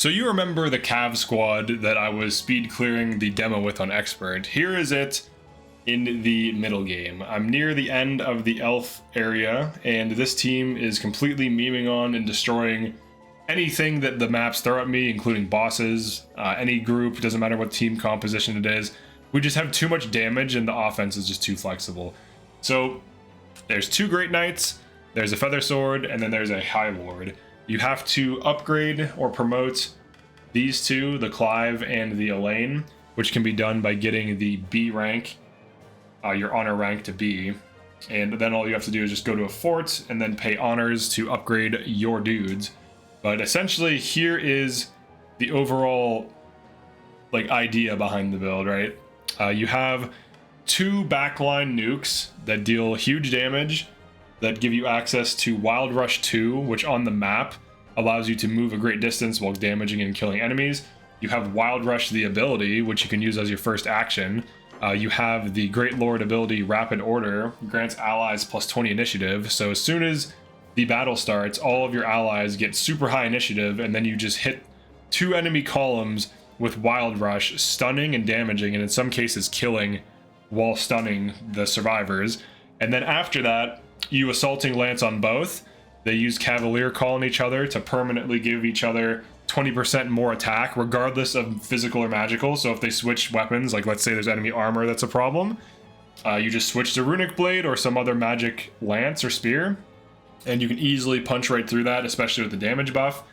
So you remember the Cav squad that I was speed clearing the demo with on Expert. Here is it in the middle game. I'm near the end of the elf area, and this team is completely memeing on and destroying anything that the maps throw at me, including bosses, any group, doesn't matter what team composition it is. We just have too much damage and the offense is just too flexible. So there's two Great Knights, there's a Feather Sword, and then there's a High Lord. You have to upgrade or promote these two, the Clive and the Elaine, which can be done by getting the B rank, your honor rank to B. And then all you have to do is just go to a fort and then pay honors to upgrade your dudes. But essentially here is the overall idea behind the build, right? You have two backline nukes that deal huge damage, that give you access to Wild Rush 2, which on the map allows you to move a great distance while damaging and killing enemies. You have Wild Rush the ability, which you can use as your first action. You have the Great Lord ability Rapid Order, grants allies plus 20 initiative. So as soon as the battle starts, all of your allies get super high initiative, and then you just hit two enemy columns with Wild Rush, stunning and damaging, and in some cases killing while stunning the survivors. And then after that, you Assaulting Lance on both. They use Cavalier Call on each other to permanently give each other 20% more attack, regardless of physical or magical. So if they switch weapons, like let's say there's enemy armor that's a problem, you just switch to Runic Blade or some other magic lance or spear, and you can easily punch right through that, especially with the damage buff.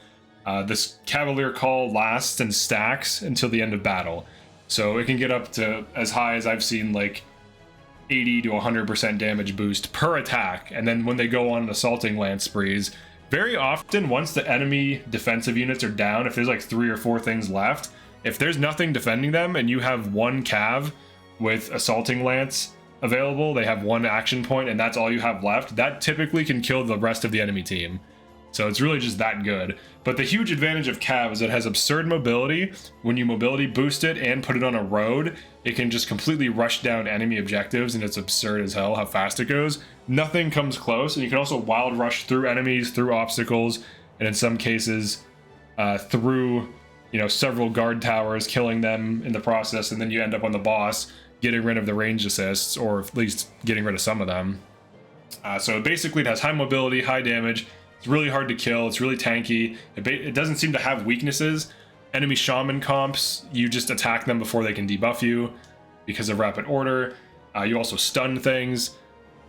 This Cavalier Call lasts and stacks until the end of battle. So it can get up to as high as I've seen, like 80 to 100% damage boost per attack. And then when they go on Assaulting Lance sprees, very often once the enemy defensive units are down, if there's like 3 or 4 things left, if there's nothing defending them and you have one Cav with Assaulting Lance available, they have one action point and that's all you have left, that typically can kill the rest of the enemy team. So it's really just that good. But the huge advantage of Cav is it has absurd mobility. When you mobility boost it and put it on a road, it can just completely rush down enemy objectives, and it's absurd as hell how fast it goes. Nothing comes close, and you can also wild rush through enemies, through obstacles, and in some cases through several guard towers, killing them in the process, and then you end up on the boss getting rid of the range assists, or at least getting rid of some of them. So basically it has high mobility, high damage. It's really hard to kill. It's really tanky. It doesn't seem to have weaknesses. Enemy shaman comps, you just attack them before they can debuff you because of Rapid Order. You also stun things.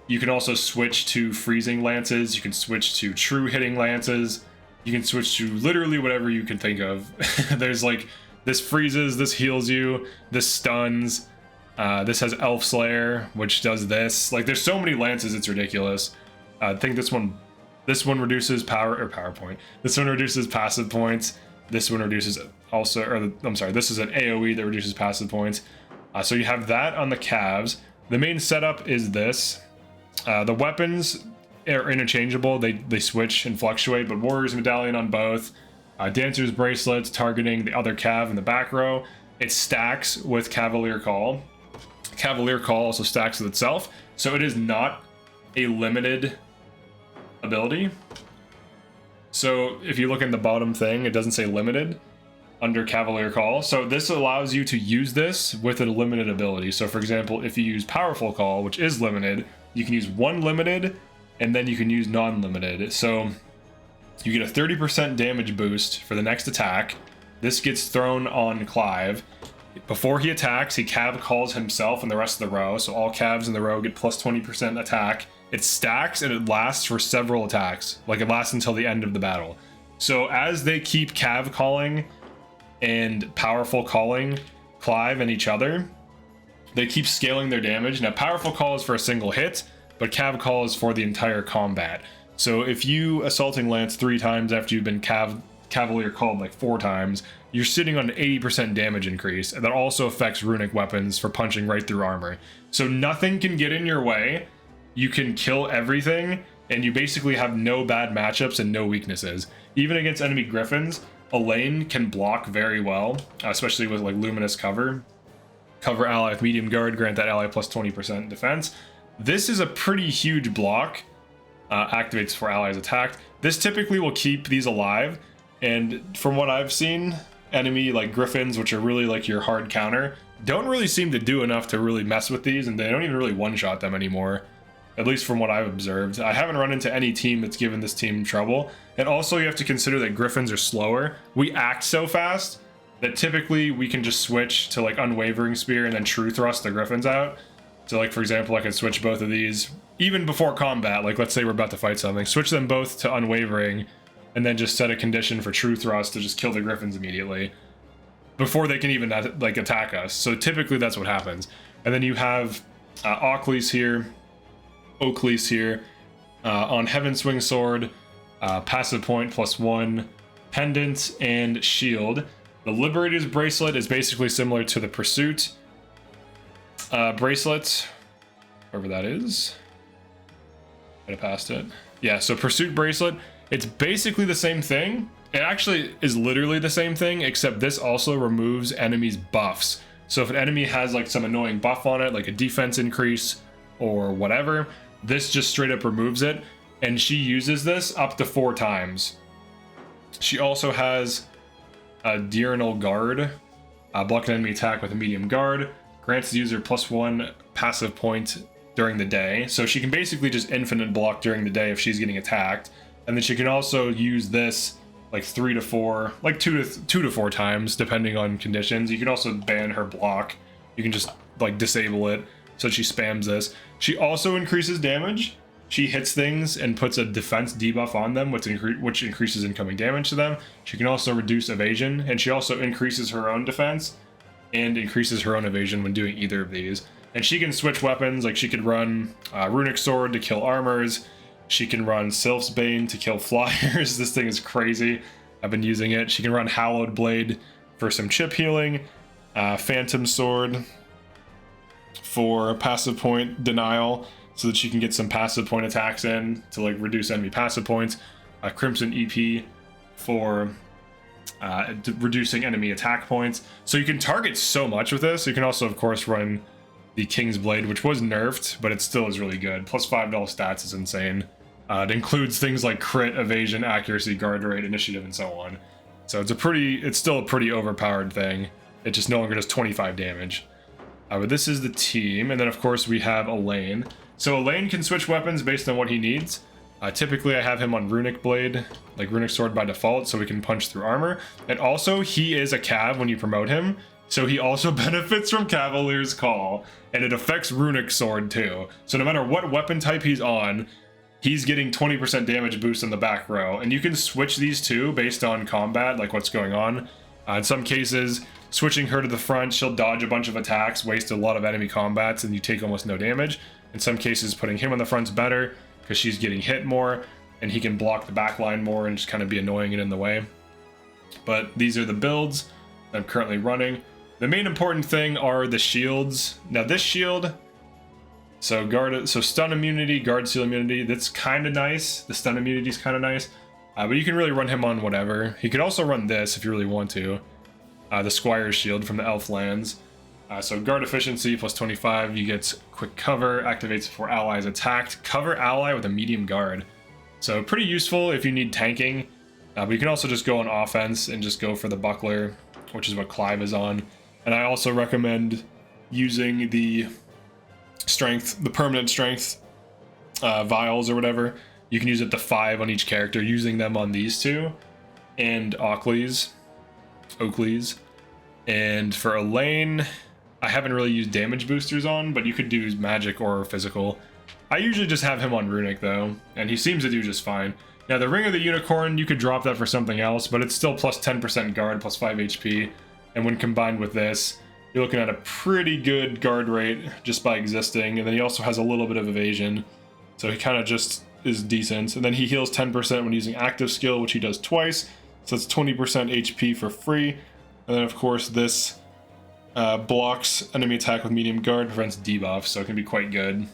You can also switch to freezing lances. You can switch to true hitting lances. You can switch to literally whatever you can think of. There's like, this freezes, this heals you, this stuns. This has Elf Slayer, which does this. Like, there's so many lances, it's ridiculous. I think this one reduces power point. This one reduces passive points. This one reduces also, this is an AoE that reduces passive points. So you have that on the Cavs. The main setup is this. The weapons are interchangeable. They switch and fluctuate, but Warrior's Medallion on both. Dancer's Bracelets targeting the other Cav in the back row. It stacks with Cavalier Call. Cavalier Call also stacks with itself. So it is not a limited ability. So if you look in the bottom thing, it doesn't say limited under Cavalier Call. So this allows you to use this with a limited ability. So for example, if you use Powerful Call, which is limited, you can use one limited and then you can use non-limited. So you get a 30% damage boost for the next attack. This gets thrown on Clive. Before he attacks, he Cav calls himself and the rest of the row. So all Cavs in the row get plus 20% attack. It stacks and it lasts for several attacks. Like, it lasts until the end of the battle. So as they keep Cav calling and Powerful calling Clive and each other, they keep scaling their damage. Now, Powerful Call is for a single hit, but Cav Call is for the entire combat. So if you Assaulting Lance 3 times after you've been Cavalier Called like 4 times, you're sitting on an 80% damage increase, and that also affects runic weapons for punching right through armor. So nothing can get in your way. You can kill everything, and you basically have no bad matchups and no weaknesses. Even against enemy griffins, Elaine can block very well, especially with like luminous cover. Cover ally with medium guard, grant that ally plus 20% defense. This is a pretty huge block. Activates for allies attacked. This typically will keep these alive, And from what I've seen, enemy like griffins, which are really like your hard counter, don't really seem to do enough to really mess with these, and they don't even really one-shot them anymore, at least from what I've observed. I haven't run into any team that's given this team trouble. And also you have to consider that griffins are slower. We act so fast that typically we can just switch to like unwavering spear and then true thrust the griffins out. So like, for example, I can switch both of these even before combat. Like, let's say we're about to fight something, switch them both to unwavering and then just set a condition for true thrust to just kill the griffins immediately before they can even like attack us. So typically that's what happens. And then you have Oakley's here, on Heaven Swing Sword, passive point +1, pendant, and shield. The Liberator's bracelet is basically similar to the Pursuit bracelet, wherever that is. Might have passed it. Yeah, so Pursuit bracelet, it's basically the same thing. It actually is literally the same thing, except this also removes enemies' buffs. So if an enemy has like some annoying buff on it, like a defense increase or whatever, this just straight up removes it. And she uses this up to 4 times. She also has a Diurnal Guard, block an enemy attack with a medium guard, grants the user +1 passive point during the day. So she can basically just infinite block during the day if she's getting attacked. And then she can also use this like 3 to 4, like 2 to 4 times, depending on conditions. You can also ban her block. You can just like disable it so she spams this. She also increases damage. She hits things and puts a defense debuff on them, which increases incoming damage to them. She can also reduce evasion, and she also increases her own defense and increases her own evasion when doing either of these. And she can switch weapons, like she could run Runic Sword to kill armors. She can run Sylph's Bane to kill flyers. This thing is crazy. I've been using it. She can run Hallowed Blade for some chip healing. Phantom Sword for passive point denial, so that she can get some passive point attacks in to like reduce enemy passive points. Crimson EP for reducing enemy attack points. So you can target so much with this. You can also, of course, run the King's Blade, which was nerfed, but it still is really good. Plus $5 stats is insane. It includes things like crit, evasion, accuracy, guard rate, initiative, and so on. So it's still a pretty overpowered thing. It just no longer does 25 damage. But this is the team, and then of course we have Elaine. So Elaine can switch weapons based on what he needs. Typically I have him on Runic Blade, like Runic Sword by default, so we can punch through armor. And also he is a cav when you promote him, so he also benefits from Cavalier's Call, and it affects Runic Sword too. So no matter what weapon type he's on, he's getting 20% damage boost in the back row. And you can switch these two based on combat, like what's going on. In some cases, switching her to the front, she'll dodge a bunch of attacks, waste a lot of enemy combats, and you take almost no damage. In some cases, putting him on the front's better, because she's getting hit more, and he can block the back line more and just kind of be annoying and in the way. But these are the builds that I'm currently running. The main important thing are the shields. Now this shield, so stun immunity, guard seal immunity, that's kind of nice. The stun immunity is kind of nice. But you can really run him on whatever. You could also run this if you really want to. The Squire's Shield from the Elf lands. So guard efficiency plus 25, you get quick cover, activates before allies attacked. Cover ally with a medium guard. So pretty useful if you need tanking. But you can also just go on offense and just go for the buckler, which is what Clive is on. And I also recommend using the strength, the permanent strength vials or whatever. You can use it to 5 on each character, using them on these two and Oakley's. And for Elaine, I haven't really used damage boosters on, but you could do magic or physical. I usually just have him on Runic though, and he seems to do just fine. Now the Ring of the Unicorn, you could drop that for something else, but it's still plus 10% guard, plus 5 HP. And when combined with this, you're looking at a pretty good guard rate just by existing. And then he also has a little bit of evasion, so he kind of just is decent. And then he heals 10% when using active skill, which he does twice. So it's 20% HP for free. And then of course this blocks enemy attack with medium guard, prevents debuff, so it can be quite good.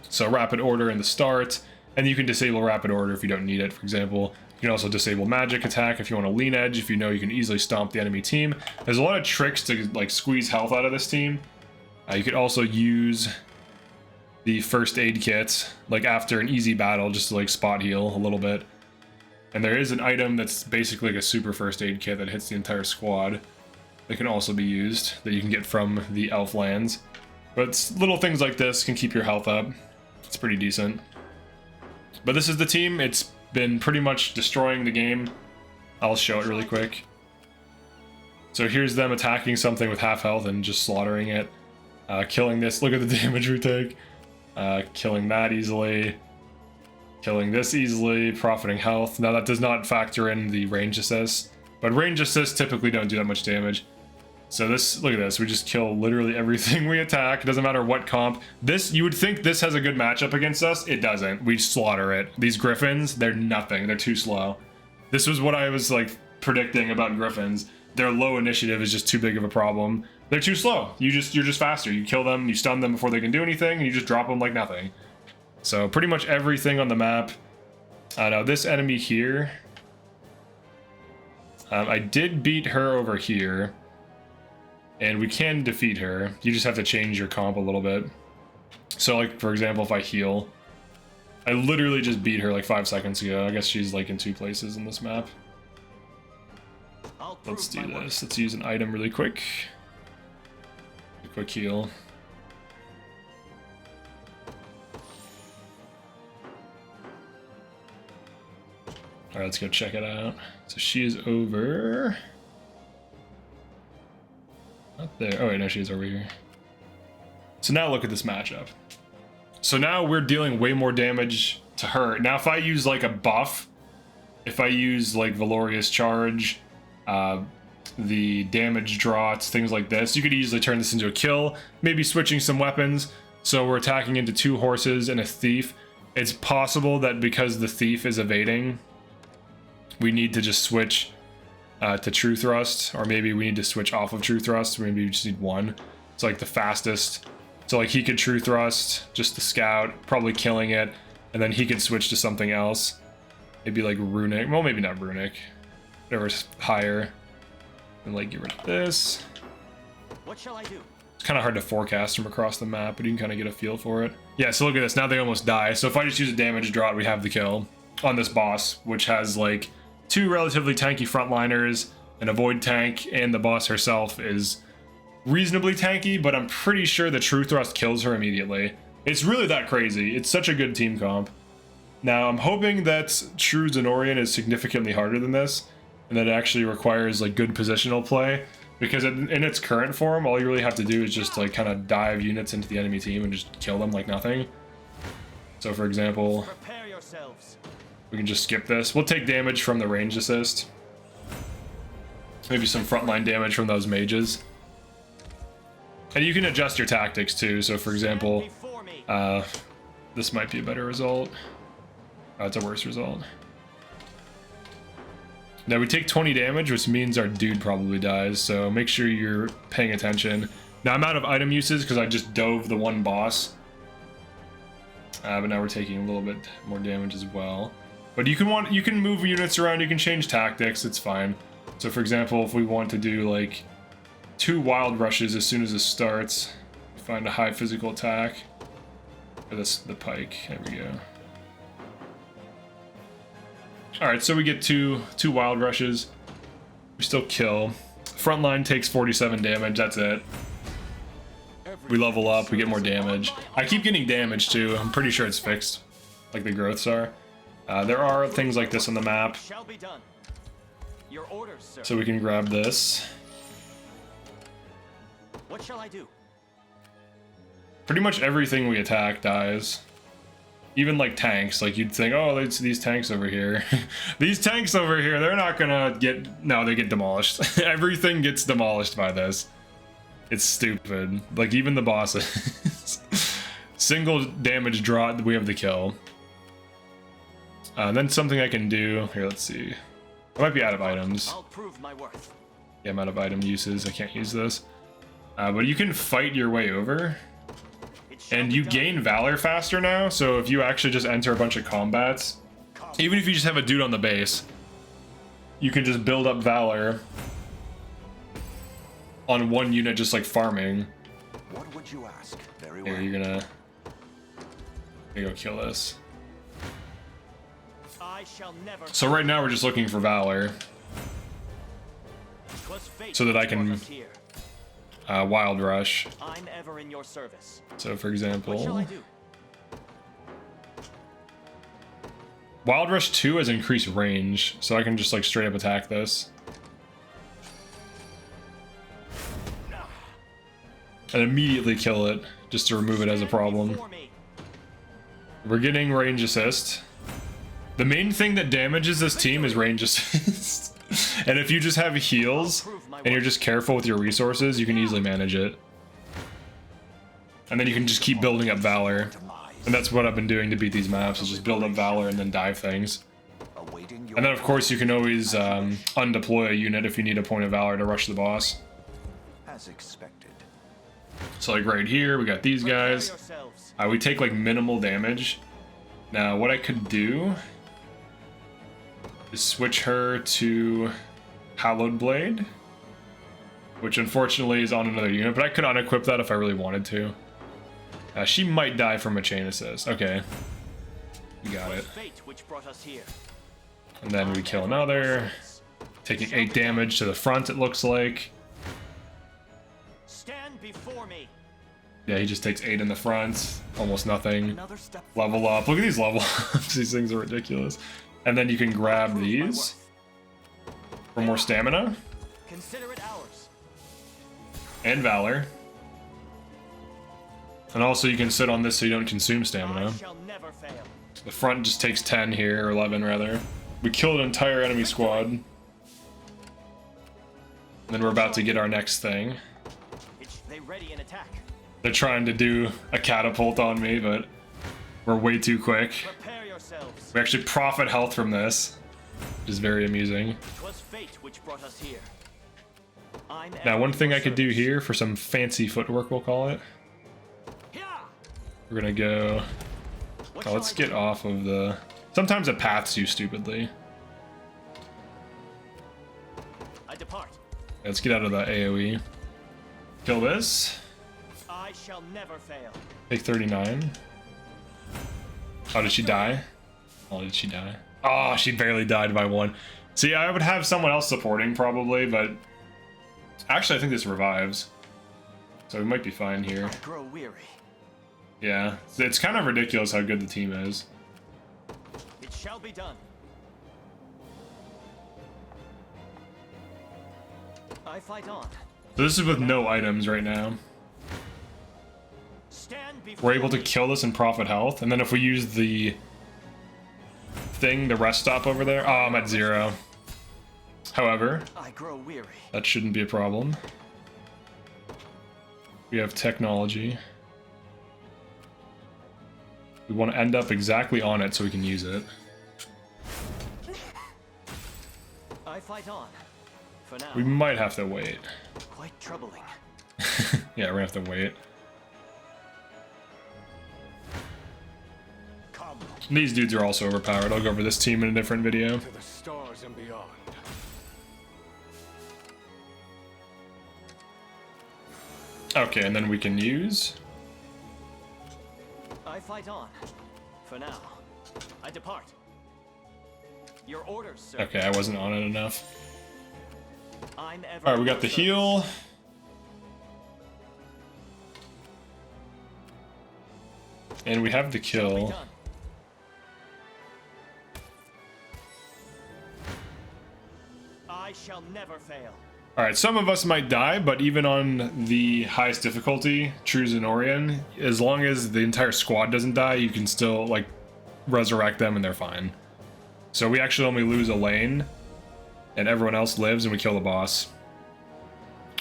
So rapid order in the start, and you can disable rapid order if you don't need it. For example, you can also disable magic attack if you want to lean edge, if you know you can easily stomp the enemy team. There's a lot of tricks to like squeeze health out of this team. You could also use the first aid kit like after an easy battle just to like spot heal a little bit. And there is an item that's basically like a super first aid kit that hits the entire squad that can also be used, that you can get from the elf lands. But little things like this can keep your health up. It's pretty decent. But this is the team. It's been pretty much destroying the game. I'll show it really quick. So here's them attacking something with half health and just slaughtering it. Killing this. Look at the damage we take. Killing that easily. Killing this easily. Profiting health. Now that does not factor in the range assist. But range assists typically don't do that much damage. So this, look at this. We just kill literally everything we attack. It doesn't matter what comp. This, you would think this has a good matchup against us. It doesn't. We slaughter it. These griffins, they're nothing. They're too slow. This was what I was like predicting about griffins. Their low initiative is just too big of a problem. They're too slow. You're just faster. You kill them, you stun them before they can do anything, and you just drop them like nothing. So pretty much everything on the map. Now this enemy here, I did beat her over here, and we can defeat her. You just have to change your comp a little bit. So like, for example, if I heal, I literally just beat her like 5 seconds ago. I guess she's like in 2 places in this map. Let's do this. Let's use an item really quick. A quick heal. Alright, let's go check it out. So she is over... Not there. Oh wait, no, she's over here. So now look at this matchup. So now we're dealing way more damage to her. Now if I use like a buff, if I use like Valorious Charge, the damage draughts, things like this, you could easily turn this into a kill, maybe switching some weapons. So we're attacking into 2 horses and a thief. It's possible that because the thief is evading, we need to just switch to True Thrust, or maybe we need to switch off of True Thrust. Maybe we just need one. It's like the fastest. So like he could True Thrust, just the scout, probably killing it, and then he could switch to something else. Maybe like Runic. Well, maybe not Runic. Whatever's higher. And like get rid of this. What shall I do? It's kind of hard to forecast from across the map, but you can kind of get a feel for it. Yeah, so look at this. Now they almost die. So if I just use a damage draught, we have the kill on this boss, which has like 2 relatively tanky frontliners and a void tank, and the boss herself is reasonably tanky, but I'm pretty sure the True Thrust kills her immediately. It's really that crazy. It's such a good team comp. Now I'm hoping that True Zenorian is significantly harder than this, and that it actually requires like good positional play, because in its current form, all you really have to do is just like kind of dive units into the enemy team and just kill them like nothing. So for example, Prepare yourselves. we can just skip this. We'll take damage from the range assist. Maybe some frontline damage from those mages. And you can adjust your tactics too. So for example, this might be a better result. It's a worse result. Now we take 20 damage, which means our dude probably dies. So make sure you're paying attention. Now I'm out of item uses because I just dove the one boss. But now we're taking a little bit more damage as well. But you can move units around, you can change tactics, it's fine. So for example, if we want to do like 2 wild rushes as soon as it starts, find a high physical attack. Or the pike, there we go. Alright, so we get two wild rushes. We still kill. Frontline takes 47 damage, that's it. We level up, we get more damage. I keep getting damage too, I'm pretty sure it's fixed. Like the growths are. There are things like this on the map. Shall be done. Your orders, sir. So we can grab this. What shall I do? Pretty much everything we attack dies. Even like tanks, like you'd think, oh, it's these tanks over here. These tanks over here, they're not gonna get, no, they get demolished. Everything gets demolished by this. It's stupid. Like even the bosses. Single damage draw, we have the kill. Then something I can do, here, let's see. I might be out of items. I'll prove my worth. Yeah, I'm out of item uses, I can't use this. But you can fight your way over. And you gain Valor faster now, so if you actually just enter a bunch of combats, even if you just have a dude on the base, you can just build up Valor on one unit just like farming. What would you ask? Very Here, well. you're gonna go kill this. I shall never. So right now we're just looking for Valor 'Twas fate so that I which brought can us here. Wild Rush. I'm ever in your service. So for What shall example, I do? Wild Rush 2 has increased range, so I can just like straight up attack this. And immediately kill it, just to remove it as a problem. Before me. We're getting range assist. The main thing that damages this team is range assist. And if you just have heals and you're just careful with your resources, you can easily manage it. And then you can just keep building up Valor. And that's what I've been doing to beat these maps, is just build up Valor and then dive things. And then of course you can always undeploy a unit if you need a point of Valor to rush the boss. As expected. So like right here, we got these Prepare guys. yourselves. We take like minimal damage. Now what I could do is switch her to Hallowed Blade, which unfortunately is on another unit, but I could unequip that if I really wanted to. She might die from a chain assist. Okay, we got it. Fate which brought us here. And then we kill another, taking 8 damage to the front, it looks like. Stand before me. Yeah, he just takes 8 in the front, almost nothing. Another step. Level up. Look at these level ups. These things are ridiculous. And then you can grab Prove my these worth. for more stamina Consider it ours. and Valor. And also you can sit on this so you don't consume I stamina. shall never fail. The front just takes 10 here, or 11 rather. We killed an entire enemy squad. And then we're about to get our next thing. They ready in attack. They're trying to do a catapult on me, but we're way too quick. Prepare yourselves. We actually profit health from this, which is very amusing. 'Twas fate which brought us here. I'm Now, ever one in thing your I could do service. here for some fancy footwork, we'll call it. Yeah. We're gonna go... What Oh, shall let's I get do? off of the... Sometimes it paths you stupidly. I depart. Let's get out of the AoE. Kill this. I shall never fail. Take 39. Oh, did she die? Oh, did she die? Oh, she barely died by 1. See, I would have someone else supporting probably, but... Actually, I think this revives. So we might be fine here. I grow weary. Yeah, it's kind of ridiculous how good the team is. It shall be done. I fight on. So this is with no items right now. Stand before We're able to me. kill this and profit health, and then if we use the thing, the rest stop over there... Oh, I'm at 0. However, I grow weary. that shouldn't be a problem. We have technology. We want to end up exactly on it so we can use it. I fight on. For now. We might have to wait. Quite troubling. Yeah, we're gonna have to wait. Come These dudes are also overpowered. I'll go over this team in a different video. to the stars and beyond. Okay, and then we can use... I fight on. For now. I depart. Your orders, sir. Okay, I wasn't on it enough. I'm ever Alright, we in got your the service. heal. And we have the Shall be kill. done. I shall never fail. Alright, some of us might die, but even on the highest difficulty, True Zenorian, as long as the entire squad doesn't die, you can still, like, resurrect them and they're fine. So we actually only lose a lane, and everyone else lives, and we kill the boss.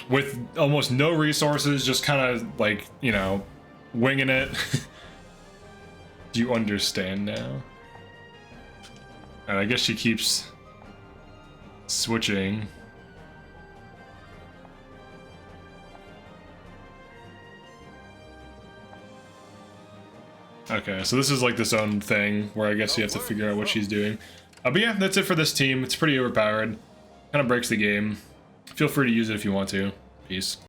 With almost no resources, just kind of, like, you know, winging it. Do you understand now? And I guess she keeps switching. Okay, so this is like this own thing where I guess you have to figure out what she's doing. But yeah, that's it for this team. It's pretty overpowered. Kind of breaks the game. Feel free to use it if you want to. Peace.